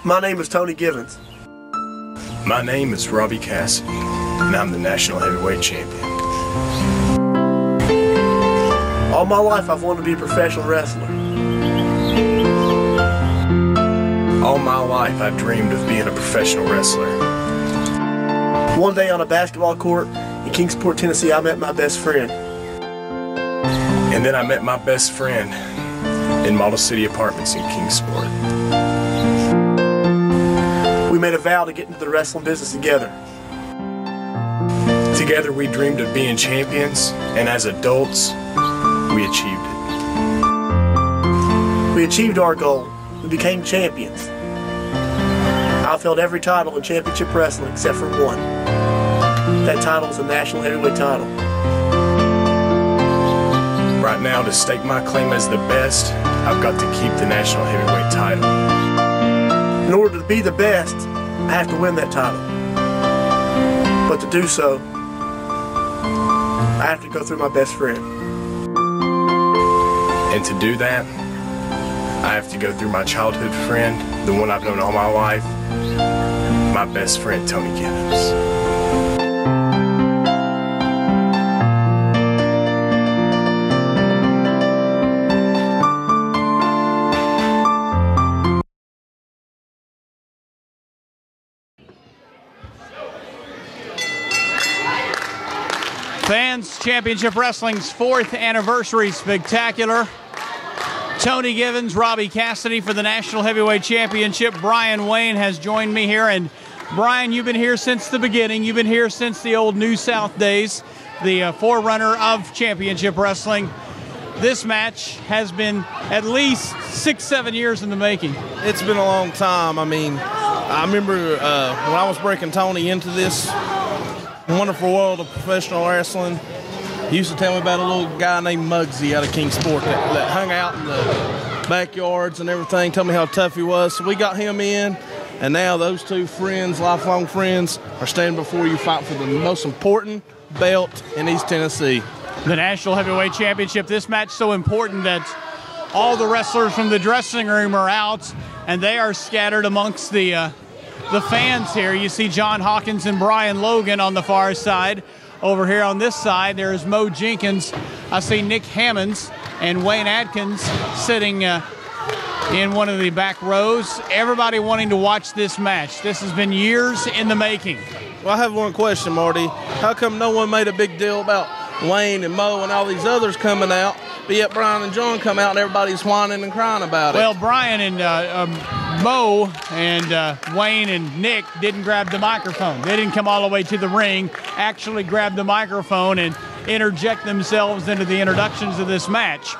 My name is Tony Givens. My name is Robbie Cassidy, and I'm the National Heavyweight Champion. All my life I've wanted to be a professional wrestler. All my life I've dreamed of being a professional wrestler. One day on a basketball court in Kingsport, Tennessee, I met my best friend. And then I met my best friend in Model City Apartments in Kingsport. We made a vow to get into the wrestling business together. Together we dreamed of being champions, and as adults, we achieved it. We achieved our goal. We became champions. I've held every title in championship wrestling except for one. That title is the National Heavyweight title. Right now, to stake my claim as the best, I've got to keep the National Heavyweight title. In order to be the best, I have to win that title. But to do so, I have to go through my best friend. And to do that, I have to go through my childhood friend, the one I've known all my life, my best friend, Tony Givens. Fans, Championship Wrestling's 4th anniversary spectacular. Tony Givens, Robbie Cassidy for the National Heavyweight Championship. Brian Wayne has joined me here. And Brian, you've been here since the beginning. You've been here since the old New South days, the forerunner of Championship Wrestling. This match has been at least 6-7 years in the making. It's been a long time. I mean, I remember when I was breaking Tony into this wonderful world of professional wrestling. He used to tell me about a little guy named Muggsy out of Kingsport that hung out in the backyards and everything, told me how tough he was. So we got him in, and now those two friends, lifelong friends, are standing before you fight for the most important belt in East Tennessee. The National Heavyweight Championship, this match so important that all the wrestlers from the dressing room are out, and they are scattered amongst the fans here. You see John Hawkins and Brian Logan on the far side. Over here on this side, there's Mo Jenkins. I see Nick Hammonds and Wayne Adkins sitting in one of the back rows. Everybody wanting to watch this match. This has been years in the making. Well, I have one question, Marty. How come no one made a big deal about Wayne and Mo and all these others coming out, but yet Brian and John come out and everybody's whining and crying about it? Well, Brian and Mo and Wayne and Nick didn't grab the microphone. They didn't come all the way to the ring, actually grab the microphone and interject themselves into the introductions of this match.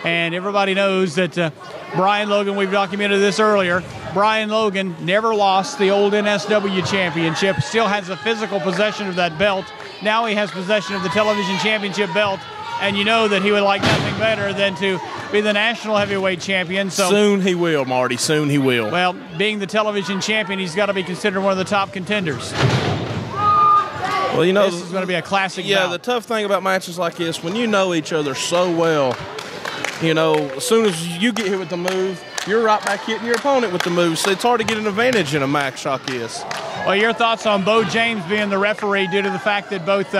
And everybody knows that Brian Logan, we've documented this earlier, Brian Logan never lost the old NSW championship, still has a physical possession of that belt. Now he has possession of the television championship belt, and you know that he would like nothing better than to be the national heavyweight champion. So soon he will, Marty, soon he will. Well, being the television champion, he's got to be considered one of the top contenders. Well, you know, this is going to be a classic bout. The tough thing about matches like this, when you know each other so well, you know, as soon as you get hit with the move, you're right back hitting your opponent with the move. So it's hard to get an advantage in a match like this. Well, your thoughts on Bo James being the referee due to the fact that both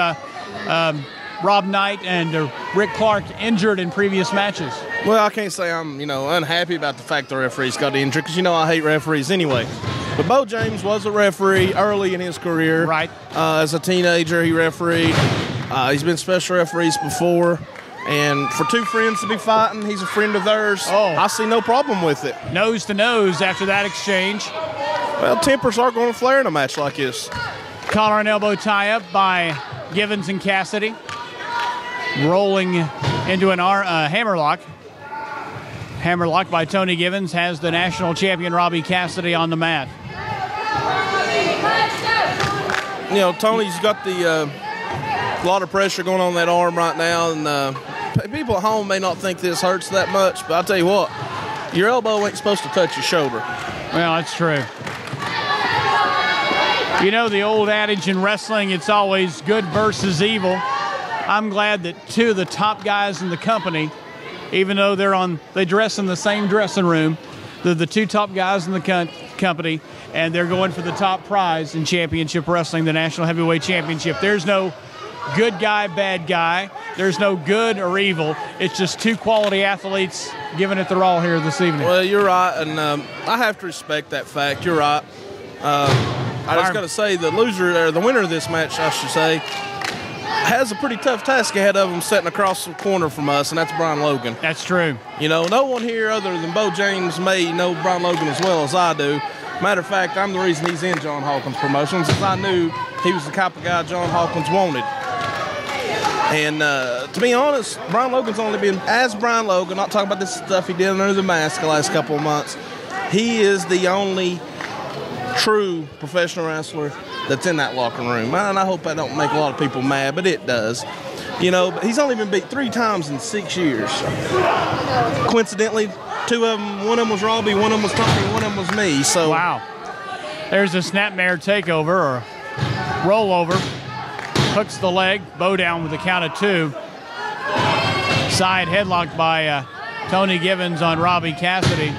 Rob Knight and Rick Clark injured in previous matches? Well, I can't say I'm, unhappy about the fact the referees got injured because, I hate referees anyway. But Bo James was a referee early in his career. Right. As a teenager, he refereed. He's been special referees before. And for two friends to be fighting, he's a friend of theirs. I see no problem with it. Nose to nose after that exchange. Well, tempers are going to flare in a match like this. Collar and elbow tie-up by Givens and Cassidy. Rolling into an hammerlock. Hammerlock by Tony Givens has the national champion Robbie Cassidy on the mat. Tony's got the a lot of pressure going on that arm right now, and people at home may not think this hurts that much, but I'll tell you what, your elbow ain't supposed to touch your shoulder. Well, that's true. You know the old adage in wrestling, it's always good versus evil. I'm glad that two of the top guys in the company, even though they dress in the same dressing room, they're the two top guys in the company, and they're going for the top prize in championship wrestling, the National Heavyweight Championship. There's no good guy, bad guy. There's no good or evil. It's just two quality athletes giving it their all here this evening. Well, you're right, and I have to respect that fact. You're right. I just got to say the winner of this match, I should say, has a pretty tough task ahead of him sitting across the corner from us, and that's Brian Logan. That's true. You know, no one here other than Bo James may know Brian Logan as well as I do. Matter of fact, I'm the reason he's in John Hawkins Promotions, because I knew he was the type of guy John Hawkins wanted. And to be honest, Brian Logan's only been, as Brian Logan, not talking about this stuff he did under the mask the last couple of months, he is the only true professional wrestler that's in that locker room. And I hope that don't make a lot of people mad, but it does. You know, but he's only been beat 3 times in 6 years. Coincidentally, 2 of them, one of them was Robbie, one of them was Tony, one of them was me. So wow. There's a snapmare takeover or rollover. Hooks the leg, Bo down with the count of 2. Side headlock by Tony Givens on Robbie Cassidy.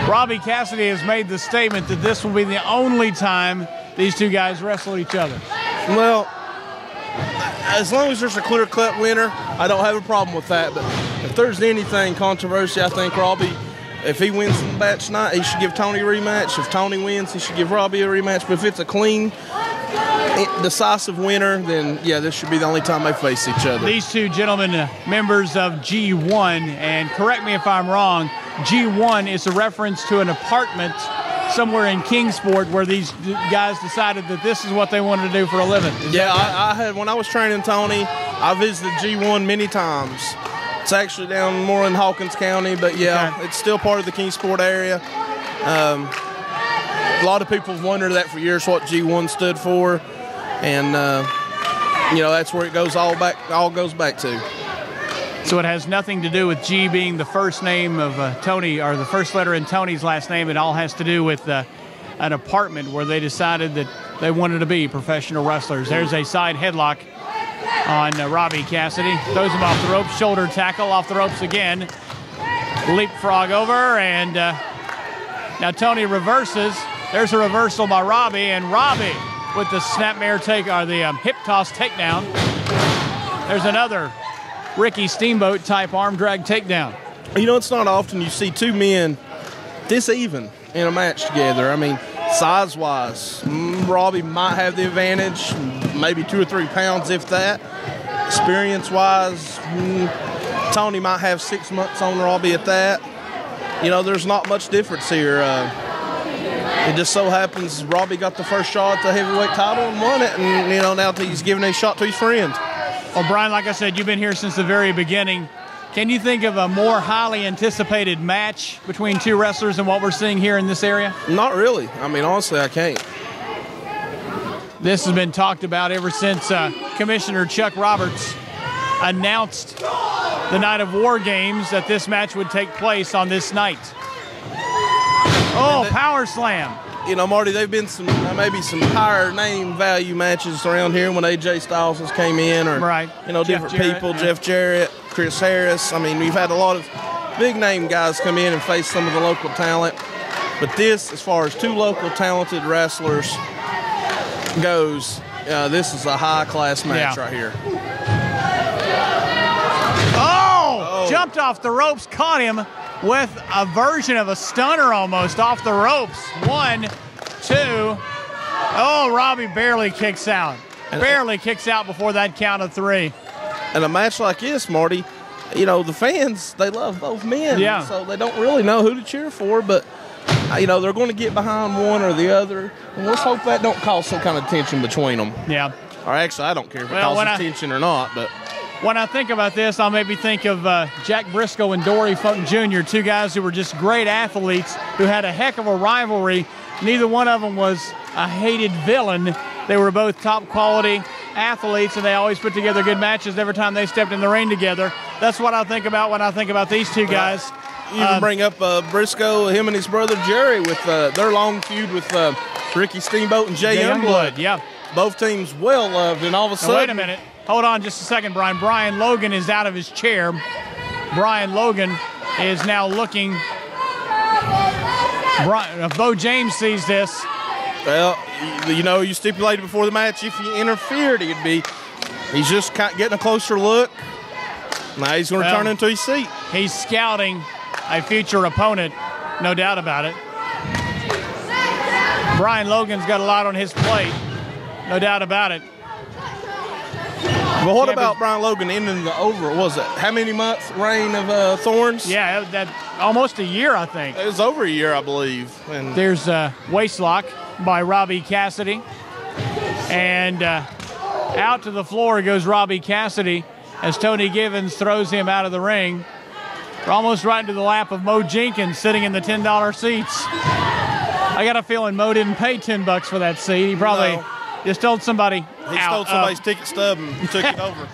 Robbie Cassidy has made the statement that this will be the only time these two guys wrestle each other. Well, as long as there's a clear-cut winner, I don't have a problem with that. But if there's anything controversy, I think Robbie, if he wins the match tonight, he should give Tony a rematch. If Tony wins, he should give Robbie a rematch. But if it's a clean, decisive winner, then yeah, this should be the only time they face each other. These two gentlemen, members of G1, and correct me if I'm wrong, G1 is a reference to an apartment somewhere in Kingsport where these guys decided that this is what they wanted to do for a living. I had, when I was training Tony, I visited G1 many times. It's actually down more in Hawkins County, but yeah, okay. It's still part of the Kingsport area. A lot of people have wondered that for years, what G1 stood for, and you know, that's where it goes all goes back to. So it has nothing to do with G being the first name of Tony, or the first letter in Tony's last name. It all has to do with an apartment where they decided that they wanted to be professional wrestlers. There's a side headlock on Robbie Cassidy. Throws him off the ropes. Shoulder tackle off the ropes again. Leapfrog over, and now Tony reverses. There's a reversal by Robbie, and Robbie with the snapmare take, or the hip toss takedown. There's another Ricky Steamboat type arm drag takedown. You know, it's not often you see 2 men this even in a match together. I mean, size-wise, Robbie might have the advantage, maybe 2 or 3 pounds, if that. Experience-wise, Tony might have 6 months on Robbie at that. You know, there's not much difference here. It just so happens Robbie got the first shot at the heavyweight title and won it, and, you know, now he's giving a shot to his friend. Well, Brian, like I said, you've been here since the very beginning. Can you think of a more highly anticipated match between 2 wrestlers than what we're seeing here in this area? Not really. I mean, honestly, I can't. This has been talked about ever since Commissioner Chuck Roberts announced the night of War Games that this match would take place on this night. Oh, power slam. You know, Marty, they've been maybe some higher name value matches around here when AJ Styles has came in, or right. You know, different people, yeah. Jeff Jarrett, Chris Harris. I mean, we've had a lot of big name guys come in and face some of the local talent. But this, as far as 2 local talented wrestlers goes, this is a high class match right here. Oh! Jumped off the ropes, caught him with a version of a stunner almost off the ropes. 1, 2. Oh, Robbie barely kicks out. Barely kicks out before that count of 3. And a match like this, Marty, you know, the fans, they love both men. Yeah. So they don't really know who to cheer for, but, you know, they're going to get behind one or the other. And let's hope that don't cause some kind of tension between them. Yeah. Or actually, I don't care if it causes tension or not, but... When I think about this, I'll maybe think of Jack Briscoe and Dory Funk Jr., 2 guys who were just great athletes who had a heck of a rivalry. Neither one of them was a hated villain. They were both top quality athletes, and they always put together good matches every time they stepped in the ring together. That's what I think about when I think about these 2 guys. You even bring up Briscoe, him and his brother Jerry, with their long feud with Ricky Steamboat and Jay Youngblood. Yeah. Both teams well loved, and all of a sudden... Now, wait a minute. Hold on just a second, Brian. Brian Logan is out of his chair. Brian Logan is now looking Bo James sees this. Well, you know, you stipulated before the match if he interfered, he's just getting a closer look. Now he's going to turn into his seat. He's scouting a future opponent, no doubt about it. Brian Logan's got a lot on his plate, no doubt about it. But what about Brian Logan ending the over? What was it? How many months reign of Thorns? Yeah, that almost a year, I think. It was over a year, I believe. And there's a waist lock by Robbie Cassidy. And out to the floor goes Robbie Cassidy as Tony Givens throws him out of the ring. We're almost right into the lap of Mo Jenkins sitting in the $10 seats. I got a feeling Mo didn't pay $10 for that seat. He probably just told somebody. He stole somebody's ticket stub and took it over.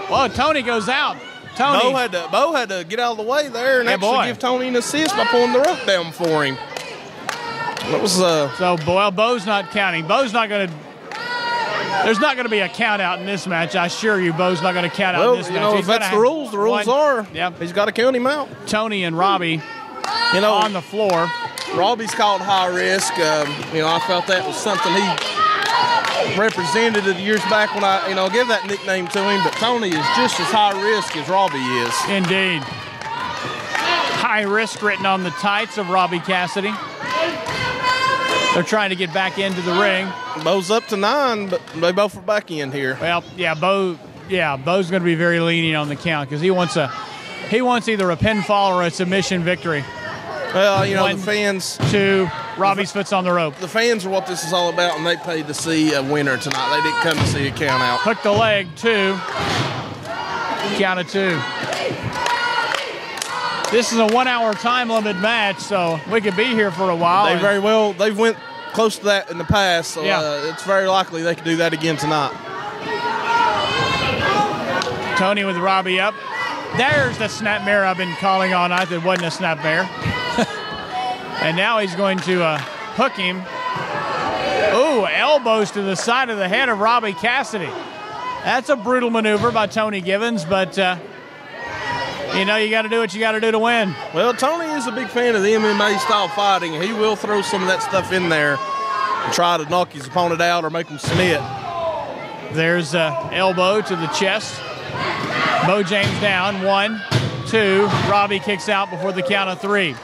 Well, Tony goes out. Tony. Bo had to get out of the way there and actually give Tony an assist by pulling the rope down for him. That was So, Bo's not counting. Bo's not going to. There's not going to be a count out in this match. I assure you, Bo's not going to count out in this match. Well, if that's the rules are. Yep. He's got to count him out. Tony and Robbie, on the floor. Robbie's called high risk. I felt that was something he represented the years back when I, gave that nickname to him. But Tony is just as high risk as Robbie is. Indeed. High risk written on the tights of Robbie Cassidy. They're trying to get back into the ring. Bo's up to 9, but they both are back in here. Well, Bo's going to be very lenient on the count because he wants either a pinfall or a submission victory. Well, the fans. 2, Robbie's foot's on the rope. The fans are what this is all about, and they paid to see a winner tonight. They didn't come to see a count out. Hook the leg, 2. Count of 2. This is a 1-hour time limit match, so we could be here for a while. They've went close to that in the past, so it's very likely they could do that again tonight. Tony with Robbie up. There's the snapmare I've been calling all night that wasn't a snapmare. And now he's going to hook him. Ooh, elbows to the side of the head of Robbie Cassidy. That's a brutal maneuver by Tony Givens, but you got to do what you got to do to win. Well, Tony is a big fan of the MMA style fighting. He will throw some of that stuff in there and try to knock his opponent out or make him submit. There's an elbow to the chest. Bo James down. 1, 2. Robbie kicks out before the count of 3.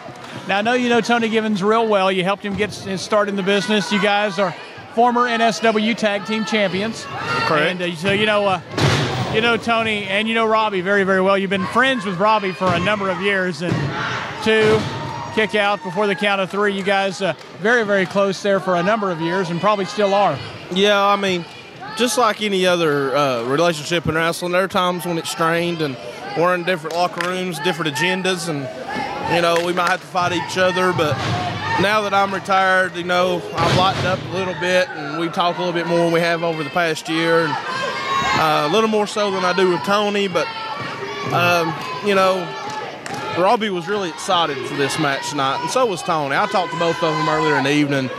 Now, I know you know Tony Givens real well. You helped him get his start in the business. You guys are former NSW Tag Team Champions. Correct. And so you know Tony and you know Robbie very, very well. You've been friends with Robbie for a number of years. And 2, kick out before the count of 3. You guys very, very close there for a number of years and probably still are. Yeah, just like any other relationship in wrestling, there are times when it's strained and we're in different locker rooms, different agendas, and, we might have to fight each other. But now that I'm retired, I've lightened up a little bit, and we talk a little bit more than we have over the past year, and a little more so than I do with Tony. But, Robbie was really excited for this match tonight, and so was Tony. I talked to both of them earlier in the evening,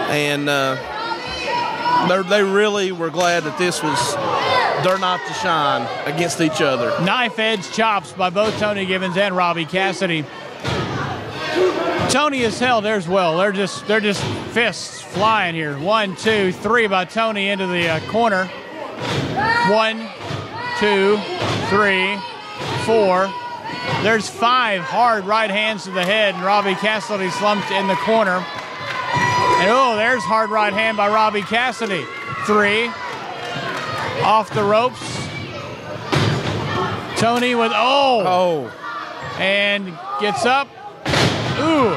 and they really were glad that this was their night to shine against each other. Knife edge chops by both Tony Givens and Robbie Cassidy. Tony is held there as well. They're just fists flying here. 1, 2, 3 by Tony into the corner. 1, 2, 3, 4. There's 5 hard right hands to the head, and Robbie Cassidy slumped in the corner. And there's hard right hand by Robbie Cassidy. 3. Off the ropes. Tony with and gets up. Ooh.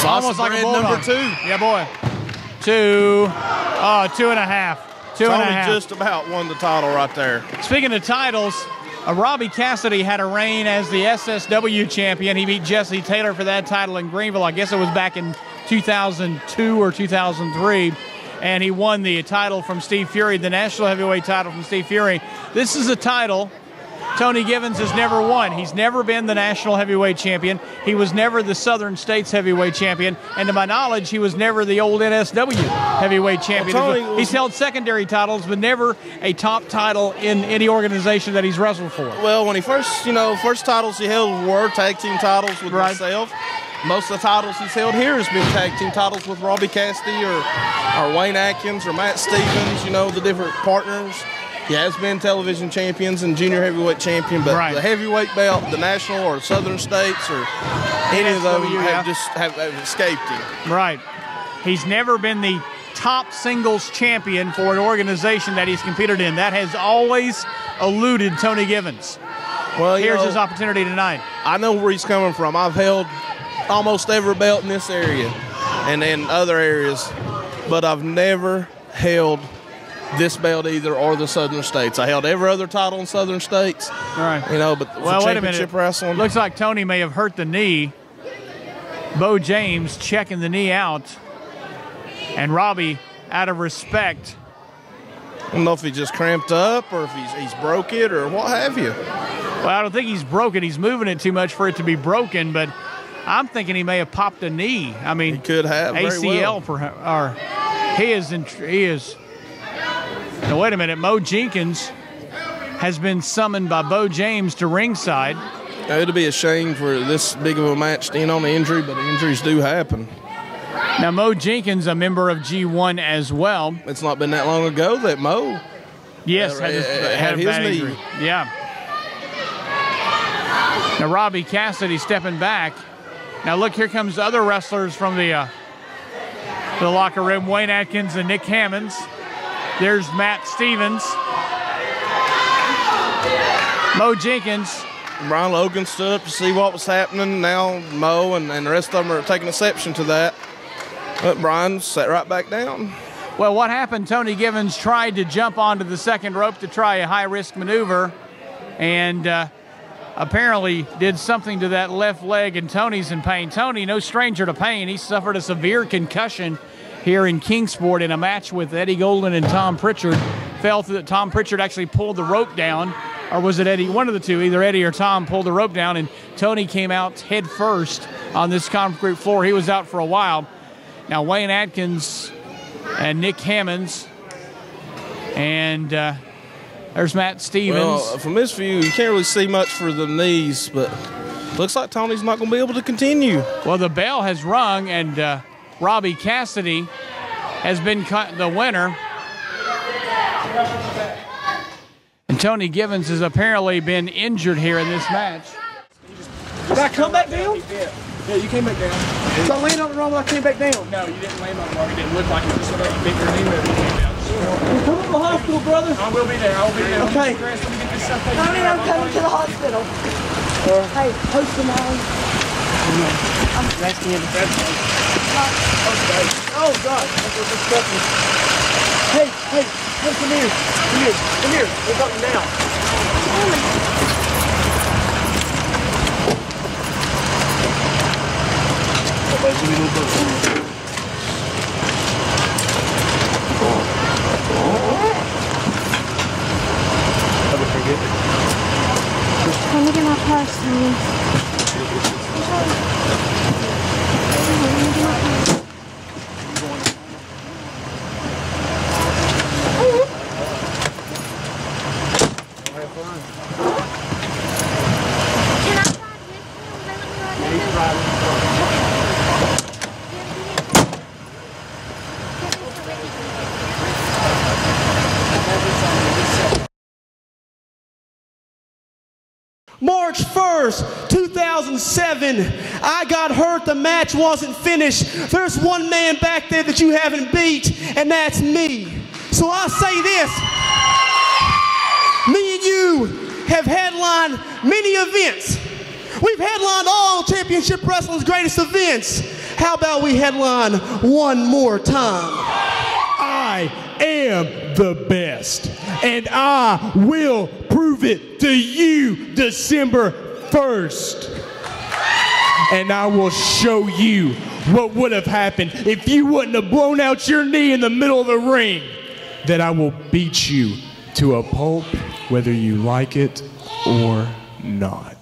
Almost like a bulldog. Number 2. Yeah, boy. 2. 2.5. 2.5. Tony just about won the title right there. Speaking of titles, Robbie Cassidy had a reign as the SSW champion. He beat Jesse Taylor for that title in Greenville. I guess it was back in 2002 or 2003. And he won the title from Steve Fury, the national heavyweight title from Steve Fury. This is a title Tony Givens has never won. He's never been the national heavyweight champion. He was never the Southern States heavyweight champion. And to my knowledge, he was never the old NSW heavyweight champion. He's held secondary titles, but never a top title in any organization that he's wrestled for. Well, when he first titles he held were tag team titles with myself. most of the titles he's held here has been tag team titles with Robbie Cassidy or Wayne Atkins or Matt Stevens, you know, the different partners. He has been television champions and junior heavyweight champion, but the heavyweight belt, the national or southern states or any of them have escaped him. Right. He's never been the top singles champion for an organization that he's competed in. That has always eluded Tony Givens. Well, here's his opportunity tonight. I know where he's coming from. I've held almost every belt in this area and in other areas, but I've never held this belt either or the southern states. I held every other title in southern states. Right. You know, but for championship wrestling. Looks like Tony may have hurt the knee. Bo James checking the knee out. And Robbie, out of respect. I don't know if he just cramped up or if he's broke it or what have you. Well, I don't think he's broken. He's moving it too much for it to be broken, but I'm thinking he may have popped a knee. I mean, he could have ACL or he is. Now wait a minute. Mo Jenkins has been summoned by Bo James to ringside. Now, it'll be a shame for this big of a match to end on the injury, but injuries do happen. Now Mo Jenkins, a member of G1 as well. It's not been that long ago that Mo had his knee injury. Yeah. Now Robbie Cassidy stepping back. Now look, here comes other wrestlers from the locker room. Wayne Atkins and Nick Hammonds. There's Matt Stevens. Mo Jenkins. Brian Logan stood up to see what was happening. Now Mo and the rest of them are taking exception to that. But Brian sat right back down. Well, what happened, Tony Givens tried to jump onto the second rope to try a high-risk maneuver and apparently did something to that left leg, and Tony's in pain. Tony, no stranger to pain. He suffered a severe concussion here in Kingsport in a match with Eddie Golden and Tom Pritchard. Tom Pritchard actually pulled the rope down, or was it Eddie? One of the two, either Eddie or Tom pulled the rope down, and Tony came out head first on this concrete floor. He was out for a while. Now Wayne Atkins and Nick Hammonds, and there's Matt Stevens. Well, from this view, you can't really see much for the knees, but looks like Tony's not going to be able to continue. Well, the bell has rung, and Robbie Cassidy has been the winner. And Tony Givens has apparently been injured here in this match. Did I come back down? Yeah, you came back down. So I landed on the wrong one, I came back down. No, you didn't land on the wrong. It didn't look like it. Just like you bit your knee whenever you came down. Come to the hospital, brother. I will be there. I will be there. Okay. Let me get this stuff taken Honey, I'm coming to the hospital. Hey, post them all. I'm resting in the bed. Oh, God. That's what's disgusting. Hey, come here. Come here. We're talking now. Let me get my purse, honey. March 1st, 2007, I got hurt, the match wasn't finished. There's one man back there that you haven't beat, and that's me. So I say this, me and you have headlined many events. We've headlined all Championship Wrestling's greatest events. How about we headline one more time? I am the best, and I will prove it to you December 1st. And I will show you what would have happened if you wouldn't have blown out your knee in the middle of the ring. That I will beat you to a pulp, whether you like it or not.